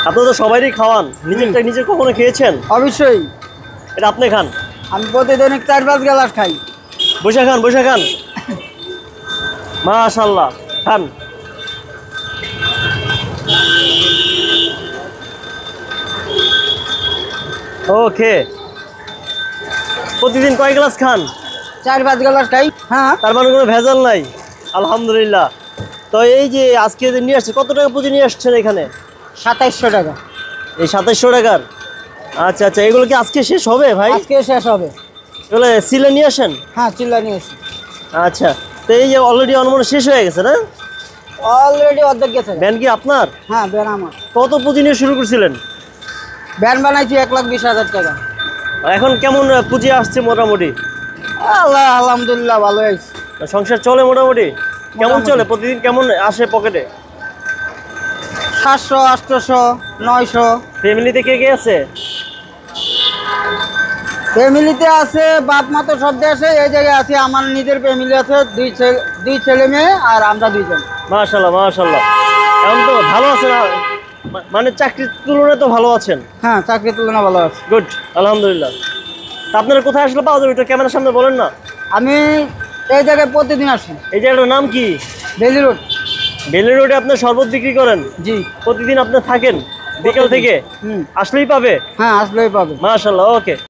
আপনারা তো সবাইই খাওয়ান, নিজেরটা নিজে কখনো খেয়েছেন? অবশ্যই। এটা আপনি খান? আমি প্রতিদিন 4-5 গ্লাস খাই। বসে খান, বসে খান। মাশাআল্লাহ, খান। ওকে, প্রতিদিন কয় গ্লাস খান? 4-5 গ্লাস খাই। হ্যাঁ, তার মানে কোনো ভেজাল নাই, আলহামদুলিল্লাহ। তো এই যে আজকে যে নিয়ে আসছে, কত টাকা পুঁজি নিয়ে আসছেন এখানে? 2700 টাকা। এই 2700 টাকার? আচ্ছা আচ্ছা, এগুলো কি আজকে শেষ হবে ভাই? আজকে শেষ হবে। এগুলো সিলে নিয়ে আসেন? হ্যাঁ, চিল্লা নিয়ে এসি। আচ্ছা, তো এই যে অলরেডি অনুমান শেষ হয়ে গেছে না? অলরেডি অর্ধেক গেছে। ব্যান কি আপনার? হ্যাঁ, ব্যান আমার। কত পুঁজি নিয়ে শুরু করছিলেন? ব্যান বানাইছি 1,20,000 টাকা। এখন কেমন পুঁজি আসছে মোটামুটি? আল্লাহ আলহামদুলিল্লাহ ভালো হয়েছে। সংসার চলে মোটামুটি? কেমন মোটামুটি। চলে, প্রতিদিন কেমন আসে পকেটে? 700, 800, 900। ফ্যামিলিতে কে কে আছে? ফ্যামিলিতে আছে বাপ মা তো সব দেশে, এই জায়গায় আছে আমার নিজের ফ্যামিলি আছে, দুই ছেলে মেয়ে আর আমরা দুইজন। মাশাআল্লাহ মাশাআল্লাহ, এখন তো ভালো আছেন, মানে চাকরির তুলনায় তো ভালো আছেন। হ্যাঁ, চাকরির তুলনা ভালো আছে। গুড, আলহামদুলিল্লাহ। তা আপনারা কোথায় আসলে পাওয়া যাবে, একটু ক্যামেরার সামনে বলেন না। আমি এই জায়গায় প্রতিদিন আসি। এই জায়গাটার নাম কি? বেলি রোড। বেলি রোডে আপনার শরবত বিক্রি করেন? জি। প্রতিদিন আপনি থাকেন বিকেল থেকে? আসলেই পাবে। হ্যাঁ, আসলেই পাবে। মাশাআল্লাহ, ওকে।